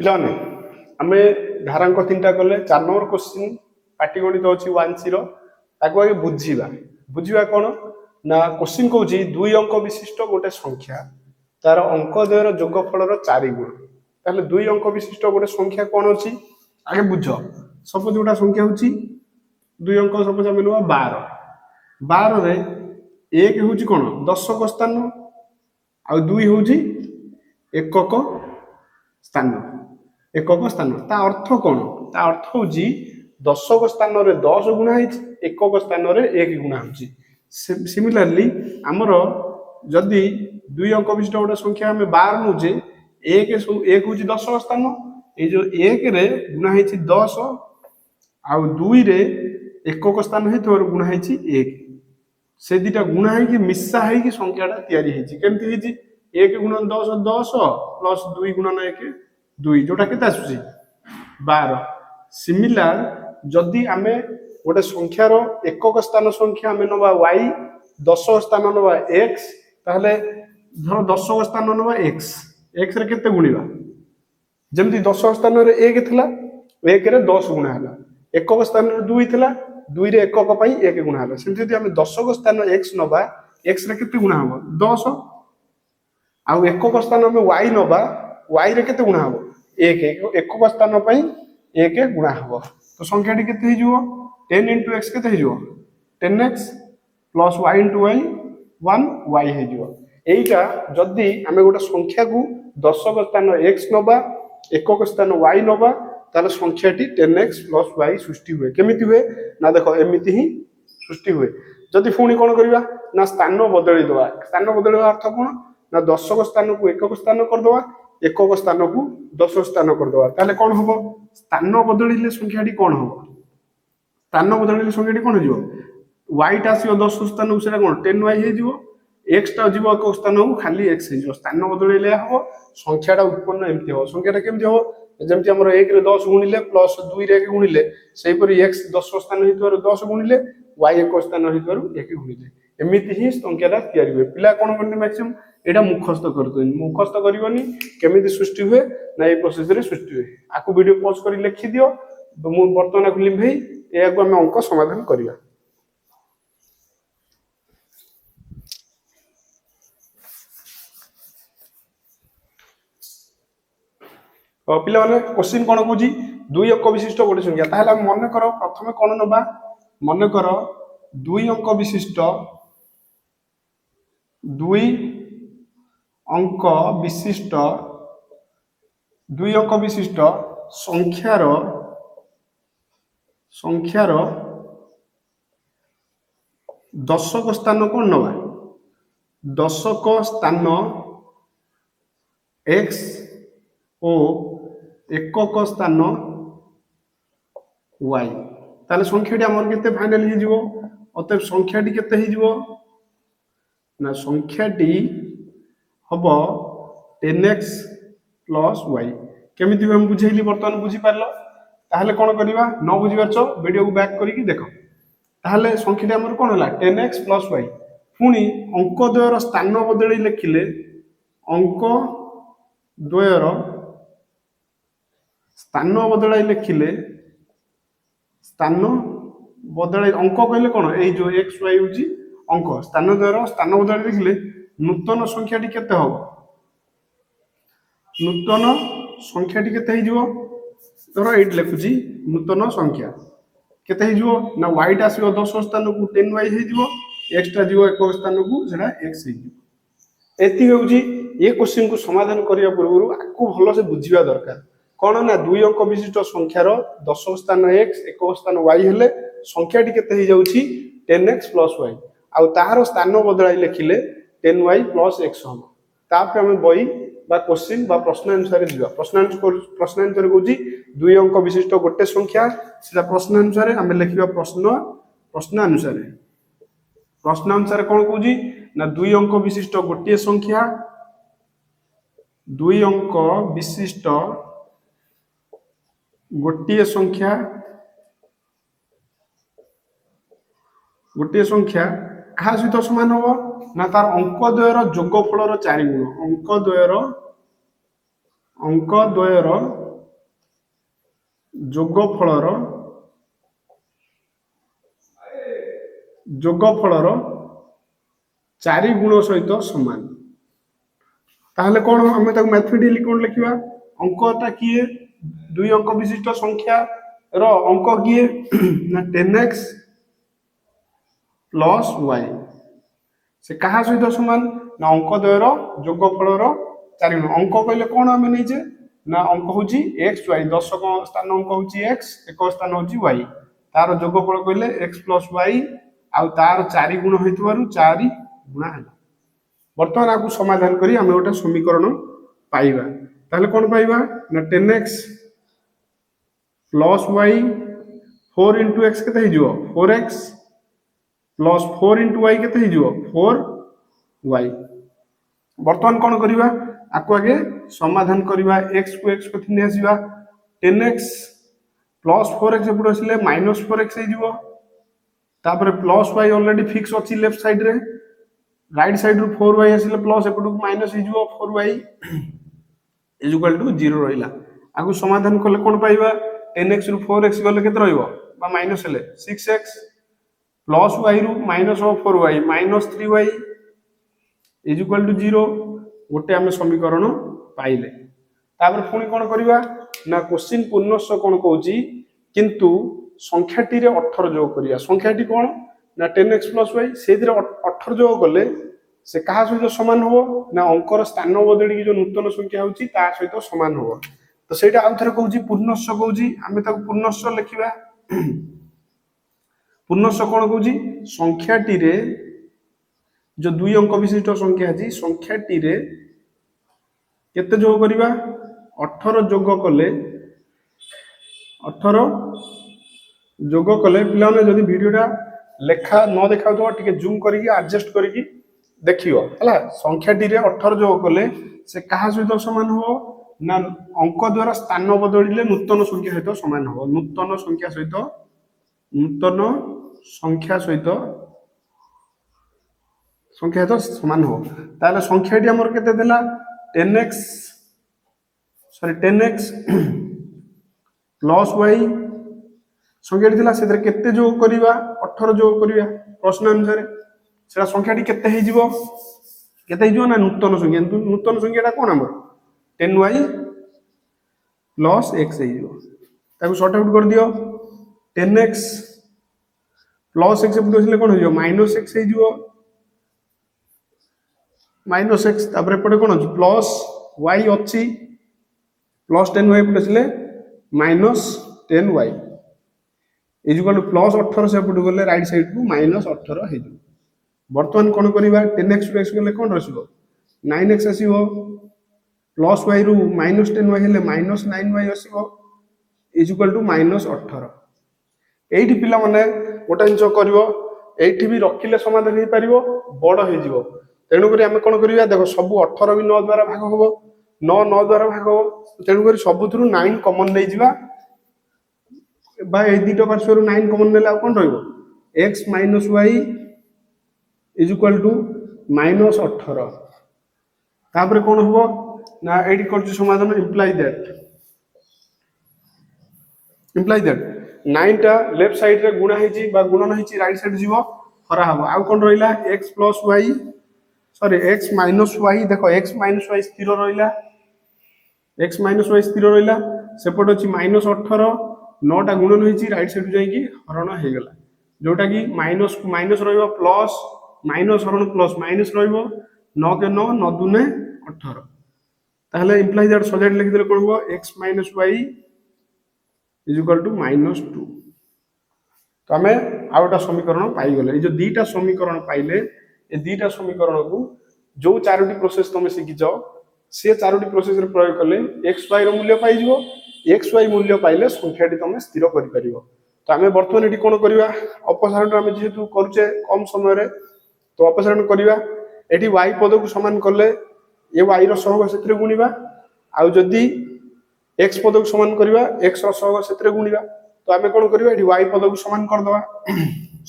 पिलाने आमे धारांक 3टा कले 4 नंबर क्वेश्चन पाटीगणित अछि 1 ताको आगे बुझिबा कोन ना क्वेश्चन कहूची 2 अंक विशिष्ट गोटे संख्या तार अंक द्वयर जोगफलर 4 गुण ताले 2 अंक विशिष्ट गोटे संख्या कोन अछि आगे बुझ सपोज गोटा संख्या होची 2 अंक सपोज हम नुवा 12 12 रे 1 होची कोन दशक स्थान आ 2 होची एकक स्थान ता अर्थ कोन ता अर्थ होची दशक स्थान रे 10 गुणा है एकक स्थान रे 1 गुणा होची सिमिलरली हमरो जदी 2 अंक विशिष्ट गोटे संख्या हमें 12 नुजे 1 होची दशक स्थान ए जो 1 रे गुणा है 10 आ 2 रे एकक स्थान है तोर गुणा है 1 से दिटा गुणा है कि मिसा है कि संख्याटा तयारी है केमती है 1 गुणन 10 10 प्लस 2 गुणन 1 2 जोटा केते आसुची 12 सिमिलर जदि आमे गोटे संख्यार एकक स्थान संख्या आमे नबा y दशक स्थान नबा x ताहले धर दशक स्थान नबा x x रे केते गुणिबा जेमति दशक स्थान रे 1 थिला 1 रे 10 गुणा हला एकक स्थान रे 2 थिला 2 रे एकक पई 1 गुणा हला सेमति जदि आमे दशक स्थान x नबा x रे केते गुणा हबो 10 आ एकक स्थान में y नबा y रे केते गुणा हबो 1 एकक स्थान पई 1 गुणा हबो तो संख्याटी केते हे जिवो 10 * x केते हे जिवो 10x + y * y 1y हे जिवो एइटा जदी हमें गोटे संख्या को दशक स्थान x नबा एकक स्थान y नबा ताले संख्याटी 10x + y सृष्टि हुए केमिति हुए ना देखो एमिति ही सृष्टि हुए जदी फुणी कोन करबा ना स्थान बदली दवा स्थान बदलवा अर्थ कोन ना दशक स्थान को एकक स्थान कर दवा एकक स्थान को दशक स्थान कर दवा ताले कोन हबो स्थान बदलिले संख्याटी कोन हबो स्थान बदलिले संख्याटी कोन जिवो y टा आसीओ दशक स्थान को सेटा कोन 10y हे जिवो x टा जिवो एकक स्थान को खाली x हे जिवो स्थान बदलिले हबो संख्याटा उत्पन्न एमति हो संख्याटा केमति हो जेमति हमर 1 रे 10 गुणिले प्लस 2 रे 1 गुणिले सेही परि x दशक स्थान हेतुर 10 गुणिले y एकक स्थान हेतुर 1 गुणिले एमिति ही संख्याटा तयारी हुए पिला कोन करनी मैक्सिमम एटा मुखस्त करतोनी मुखस्त करिवनी केमिति सृष्टि हुए ना ए प्रोसेस रे सृष्टि हुए आकु वीडियो पॉज करी लिखि दियो मु वर्तमान को लिभेई ए को हम अंक समाधान करिया पिला माने क्वेश्चन कोन कहूजी 2 अंक विशिष्ट गोटे संख्या ताहला मन करो प्रथमे कोन नबा मन करो 2 अंक विशिष्ट 2 अंक विशिष्ट 2 अंक विशिष्ट संख्यार दशक स्थान कोन नबा दशक स्थान x ओ एकक स्थान y ताले संख्याटी हमर केते फाइनल हि जिवो अतः संख्याटी केते हि जिवो ना संख्याटी हबो 10x + y केमिति हम बुझैली वर्तमान बुझी पारलो ताहले कोन करिवा न बुझी परछो वीडियो को बैक करिकि देखो ताहले संख्याटी हमर कोन होला 10x + y पुनी अंक द्वयर स्थान बदली लिखिले अंक द्वयर स्थान बदलाई लिखिले स्थान बदलाई अंक कहले कोन ए जो x y होची अंक स्थान द्वयर स्थान बदलाई लिखिले नूतन संख्याटी केते हो नूतन संख्याटी केते हे जिवो धरो एट लिखुची नूतन संख्या केते हे जिवो ना y टा आसीओ दशक स्थान को 10y हे जिवो x टा जिवो एकक स्थान को सेटा x हे जिवो एति होउची ये क्वेश्चन को समाधान करिया पूर्व आकु भलो से बुझिबा दरकार कोन ना 2 अंक विशिष्ट संख्यार दशक स्थान x एकक स्थान y हेले संख्याटी केते हे जाउची 10x + y आ ताहार स्थान बदलाई लिखिले 10y + x हम तापर हम बई बा क्वेश्चन बा प्रश्न अनुसार दिबा प्रश्न अनुसार कहूची 2 अंक विशिष्ट गोटे संख्या सेटा प्रश्न अनुसार हम लिखिबा प्रश्न अनुसार कोन कहूची ना 2 अंक विशिष्ट गोटे संख्या 2 अंक विशिष्ट गोटे संख्या कहा सहित समान हो ना तार अंक द्वयर जोगफलर 4 गुण अंक द्वयर ଯୋଗଫଳର ଯୋଗଫଳର 4 ଗୁଣ ସହିତ ସମାନ। ତାହେଲେ କଣ ଆମେ ତାକୁ ମ୍ୟାଥମେଟିକାଲି କଣ ଲେଖିବା? ଅଙ୍କଟା କିଏ? 2 ଅଙ୍କ ବିଶିଷ୍ଟ ସଂଖ୍ୟାର ଅଙ୍କ କିଏ? ନା 10x ପ୍ଲସ୍ y। ସେ କାହା ସହିତ ସମାନ? ନା ଅଙ୍କ ଦ୍ୱୟର ଯୋଗଫଳର 4 ଗୁଣ। ଅଙ୍କ କହିଲେ କଣ ଆମେ ନେଇଛେ? ନା ଅଙ୍କ ହଉଛି x y, ଦଶକ ସ୍ଥାନ ଅଙ୍କ ହଉଛି x, ଏକକ ସ୍ଥାନ ହଉଛି y। ତାର ଯୋଗଫଳ କହିଲେ x ପ୍ଲସ୍ y, ଆଉ ତାର 4 ଗୁଣ ହେଇଥିବାରୁ 4 ଗୁଣା ହେଲା। ବର୍ତ୍ତମାନ ଆକୁ ସମାଧାନ କରି ଆମେ ଗୋଟେ ସମୀକରଣ ପାଇବା। ତାହେଲେ କଣ ପାଇବା? ନା 10x plus y 4 into x କେତେ ହେଇଯିବ? 4x ପ୍ଲସ୍ 4 into y କେତେ ହେଇଯିବ? 4y। ବର୍ତ୍ତମାନ କଣ କରିବା? ଆକୁ ଆगे ସମାଧାନ କରିବା। x କୁ x କୁ ନେଇ ଆସିବା। 10x ପ୍ଲସ୍ 4x ଏପଟେ ଆସିଲେ ମାଇନସ୍ 4x ହେଇଯିବ। ତାପରେ ପ୍ଲସ୍ y ऑलरेडी फिक्स ଅଛି लेफ्ट साइड रे, राइट साइड ରୁ 4y ଆସିଲେ प्लस एपटକୁ माइनस ହେଇଯିବ 4y इज इक्वल टू 0 रहिला। आगु समाधान कले कोन पाइबा? 10x ରୁ 4x गले केते रहइबो? बा माइनस हेले 6x प्लस y रू minus 4y minus 3y is equal to 0। गोटे आमे समीकरण पाइले। तापर पुणी कोन करबा? ना क्वेश्चन पूर्णस्व कोन कहूची किंतु संख्याटी रे 18 जोग करिया। संख्याटी कोन? ना 10x प्लस y, सेतिर 18 जोग कले से कहा सहित समान हो? ना अंकर स्थान बदली जो नूतन संख्या होची ता सहित समान हो। तो सेटा आउ थरे कहूची पूर्णस्व कहूची, आमे ताको पूर्णस्व लिखिबा। पूर्णस्व कोन कहूची? संख्याटी रे जो 2 अंक विशिष्ट संख्या अछि संख्याटी रे केते जोग करिबा? 18 जोग कले 18 जोग कले पिलाने जदि वीडियोटा लेखा न देखाउ तो टिके जूम करिकि एडजस्ट करिकि देखियो हला। संख्याटी रे 18 जोग कले से कहा सहित समान हो? ना अंक द्वारा स्थान बदलिले नूतन संख्या सहित समान हो। नूतन संख्या सहित समान हो। ताले संख्याटी हमर केते देला? 10x प्लस y संख्याटी थिला सेतिर केते जोग करिवा? 18 जोग करिवा। प्रश्न अनुसार सेटा संख्याटी केते हे जिवो? केते हे जिवो? ना नूतन संख्या। नूतन संख्याटा कोन हमर? 10y प्लस x हे जिवो। ताको शॉर्ट आउट कर दियो। 10x प्लस x एपटे कोन हो जिवो? माइनस x हे जिवो। माइनस x तापर एपटे कोन अछि? प्लस y अछि। प्लस 10y एपटे असले minus 10y is equal to plus 18 से एपटे गले राइट साइड को माइनस 18 हे जिवो। वर्तमान कोन करिबा? 10x टू x गले कोन रसिबो? 9x आसीबो। प्लस y रू माइनस 10y हेले माइनस 9y आसीबो इज इक्वल टू माइनस 18। एठी पिला माने गोटा जिंस करिवो, एठी भी रखिले समाधान हे परिवो, बड़ हे जिवो। तेणु करी आमे कोन करिया? देखो सब 18 भी 9 द्वारा भाग होबो, 9 द्वारा भाग होबो। तेणु करी सबुथुरु 9 कॉमन नै जिवा बा ए दिटो पार्श्वरु 9 कॉमन नेला कोन रहइबो? x minus y is equal to minus 18। तापर कोन होबो? ना एठी करछु समाधान इम्प्लाई दैट 9 टा लेफ्ट साइड रे गुणा हेची बा गुणन हेची राइट साइड जीवो हरा हबो। आ कोन रहिला? x plus y sorry x minus y। देखो x माइनस y स्थिर रहिला, x माइनस y स्थिर रहिला। सेपट अछि माइनस 18 9 टा गुणन हेची राइट साइड जाई की हरण हे गेला, जोटा की माइनस माइनस रहिबो प्लस माइनस हरण प्लस माइनस रहिबो 9 के 9 9 दुने 18। ताहले इंप्लाई दैट सॉलिड लिखि देले कोन हो? x minus y is equal to minus 2। तो आमे आउटा समीकरण पाई गले। ए जो दीटा समीकरण पाइले, ए दीटा समीकरण को जो चारोटी प्रोसेस तमे सिखिचो से चारोटी प्रोसेस रे प्रयोग कले x y रो मूल्य पाई जिवो। x y मूल्य पाइले संख्याटी तमे स्थिर करि परिबो। तो आमे वर्तमान एटी कोन करिवा? अपसारण आमे जेहेतु करूचे कम समय रे, तो अपसारण करिवा। एटी y पद को समान करले ए y रो सहग सेतरे गुणीबा, आ जदी x पद को समान करिवा x रो सहग सेतरे गुणीबा। तो आमे कोन करिवा? एटी y पद को समान कर दवा।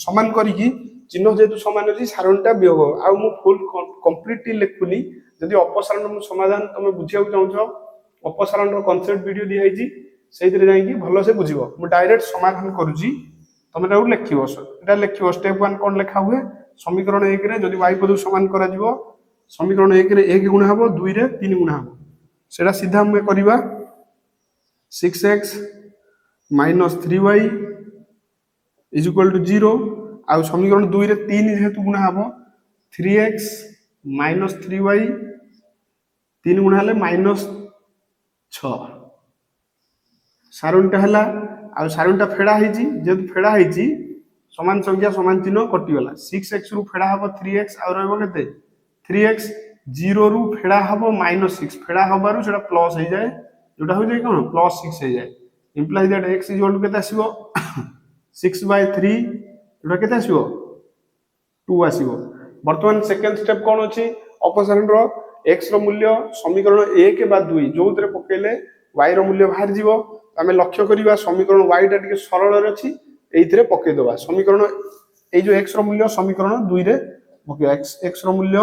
समान करिकि चिन्ह जेतु समान अछि सारणटा वियोग। आ मु फुल कंप्लीटली लेखुनी। जदी अपसारण समाधान तमे बुझिया चाहछो, अपसारण रो कांसेप्ट वीडियो दिया हिची, ସେଇଥିରେ ଯାଇକି ଭଲସେ ବୁଝିବ। ମୁଁ ଡାଇରେକ୍ଟ ସମାଧାନ କରୁଛି, ତମେ ତାକୁ ଲେଖିବ। ଏଟା ଲେଖିବ ଷ୍ଟେପ 1 କ'ଣ ଲେଖା ହୁଏ, ସମୀକରଣ 1 ରେ ଯଦି y ପଦକୁ ସମାନ କରାଯିବ, ସମୀକରଣ 1 ରେ 1 ଗୁଣା ହବ, 2 ରେ 3 ଗୁଣା ହବ। ସେଟା ସିଧା ଆମେ କରିବା 6x minus 3y is equal to 0। ଆଉ ସମୀକରଣ 2 ରେ 3 ଯେହେତୁ ଗୁଣା ହବ 3x minus 3y 3 ଗୁଣା ହେଲେ -6। ସାରଣୀଟା ହେଲା, ଆଉ ସାରଣୀଟା ଫେଡା ହେଇଛି, ଯେହେତୁ ଫେଡା ହେଇଛି ସମାନ ସଂଖ୍ୟା ସମାନ ଚିହ୍ନ କଟିଗଲା। 6x ରୁ ଫେଡା ହବ 3x, ଆଉ ରହିବ କେତେ 3x। 0 ରୁ ଫେଡା ହବ -6, ଫେଡା ହବାରୁ ସେଟା ପ୍ଲସ୍ ହେଇଯାଏ, ଯୋଉଟା ହୋଇଯାଏ କ'ଣ +6 ହେଇଯାଏ। Implies that x is equal to କେତେ ଆସିବ 6/3, ଯୋଉଟା କେତେ ଆସିବ 2 ଆସିବ। ବର୍ତ୍ତମାନ ସେକେଣ୍ଡ ଷ୍ଟେପ କ'ଣ ଅଛି, ଅପସାରଣର x ର ମୂଲ୍ୟ ସମୀକରଣ 1 ବା 2 ଯୋଉଥିରେ ପକେଇଲେ y ର ମୂଲ୍ୟ ବାହାରି ଯିବ। ଆମେ ଲକ୍ଷ୍ୟ କରିବା ସମୀକରଣ y ଟା ଟିକେ ସରଳରେ ଅଛି, ଏଇଥିରେ ପକେଇଦବା। ସମୀକରଣ ଏଇ ଯୋଉ x ର ମୂଲ୍ୟ ସମୀକରଣ 2 ରେ ପକେଇବା, x ର ମୂଲ୍ୟ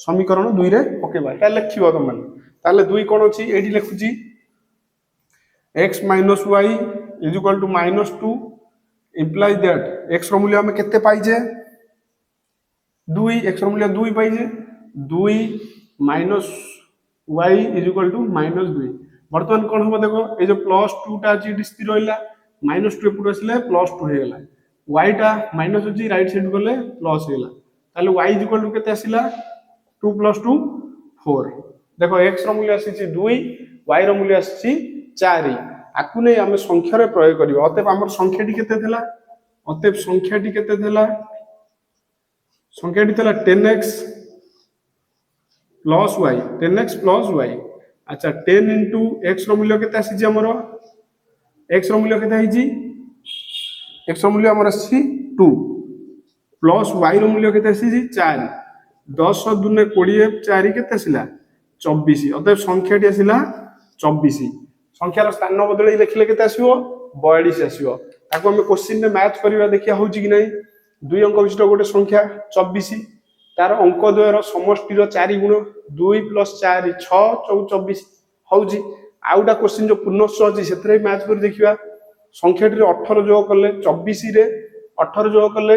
ସମୀକରଣ 2 ରେ ପକେଇବା। এটা ଲେଖିବ ତମମାନେ। ତାହେଲେ 2 କ'ଣ ଅଛି ଏଇଠି ଲେଖୁଛି x minus y is equal to -2 implies that x ର ମୂଲ୍ୟ ଆମେ କେତେ ପାଇଛେ 2, x ର ମୂଲ୍ୟ 2 ପାଇଛେ, 2 minus y is equal to -2। ବର୍ତ୍ତମାନ କ'ଣ ହବ ଦେଖ, এই যে +2 ଟା ଅଛି ଏଠି ସ୍ଥିର ରହିଲା, -2 ଏପଟୁ ଆସିଲେ +2 ହେଇଗଲା, y ଟା ମାଇନସ୍ ଅଛି ରାଇଟ୍ ସାଇଡ୍ ଗଲେ ପ୍ଲସ୍ ହେଇଗଲା। ତାହେଲେ y is equal to କେତେ ଆସିଲା 2 + 2 4। ଦେଖ x ର ମୂଲ୍ୟ ଆସିଛି 2, y ର ମୂଲ୍ୟ ଆସିଛି 4। ଆକୁ ନେଇ ଆମେ ସଂଖ୍ୟାରେ ପ୍ରୟୋଗ କରିବା। ଅତଏବ ଆମର ସଂଖ୍ୟାଟି କେତେ ଥିଲା, ସଂଖ୍ୟାଟି ଥିଲା 10x plus y, 10x plus y। अच्छा 10 into x ର ମୂଲ୍ୟ କେତେ ଆସିଛି ଆମର, x ର ମୂଲ୍ୟ କେତେ ହେଇଛି, x ର ମୂଲ୍ୟ ଆମର ଆସିଛି 2 ପ୍ଲସ୍ y ର ମୂଲ୍ୟ କେତେ ଆସିଛି 4। 10 ଦୁନେ 20, 4 କେତେ ଆସିଲା 24। ଅତଏବ ସଂଖ୍ୟାଟି ଆସିଲା 24। ସଂଖ୍ୟାର ସ୍ଥାନ ବଦଳେଇ ଲେଖିଲେ କେତେ ଆସିବ 42 ଆସିବ। ତାକୁ ଆମେ କ୍ୱେଶ୍ଚିନରେ ମ୍ୟାଚ୍ କରିବା, ଦେଖିବା ହଉଛି କି ନାହିଁ। 2 ଅଙ୍କ ବିଶିଷ୍ଟ ଗୋଟେ ସଂଖ୍ୟା 24, ତାର ଅଙ୍କ ଦ୍ୱୟର ସମଷ୍ଟିର 4 ଗୁଣ 2 + 4 6 24 ହଉଛି। ଆଉ ଗୋଟେ କ୍ୱେଶ୍ଚିନ ଯୋଉ ପୁନଶ୍ଚ ଅଛି ସେଥିରେ ମ୍ୟାଚ୍ କରି ଦେଖିବା। ସଂଖ୍ୟାଟିରେ 18 ଯୋଗ କଲେ 24 ରେ 18 ଯୋଗ କଲେ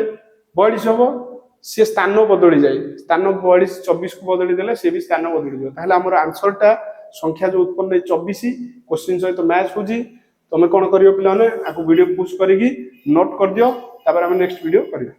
42 ହବ, ସେ ସ୍ଥାନ ବଦଳି ଯାଏ, ସ୍ଥାନ 42 24 କୁ ବଦଳି ଦେଲେ ସେ ବି ସ୍ଥାନ ବଦଳିଯିବ। ତାହେଲେ ଆମର ଆନ୍ସରଟା ସଂଖ୍ୟା ଯୋଉ ଉତ୍ପନ୍ନ 24 କ୍ୱେଶ୍ଚିନ ସହିତ ମ୍ୟାଚ୍ ହଉଛି। ତମେ କ'ଣ କରିବ ପିଲାମାନେ, ଆକୁ ଭିଡ଼ିଓ ପୁଶ କରିକି ନୋଟ୍ କରିଦିଅ, ତାପରେ ଆମେ ନେକ୍ସଟ ଭିଡ଼ିଓ କରିବା।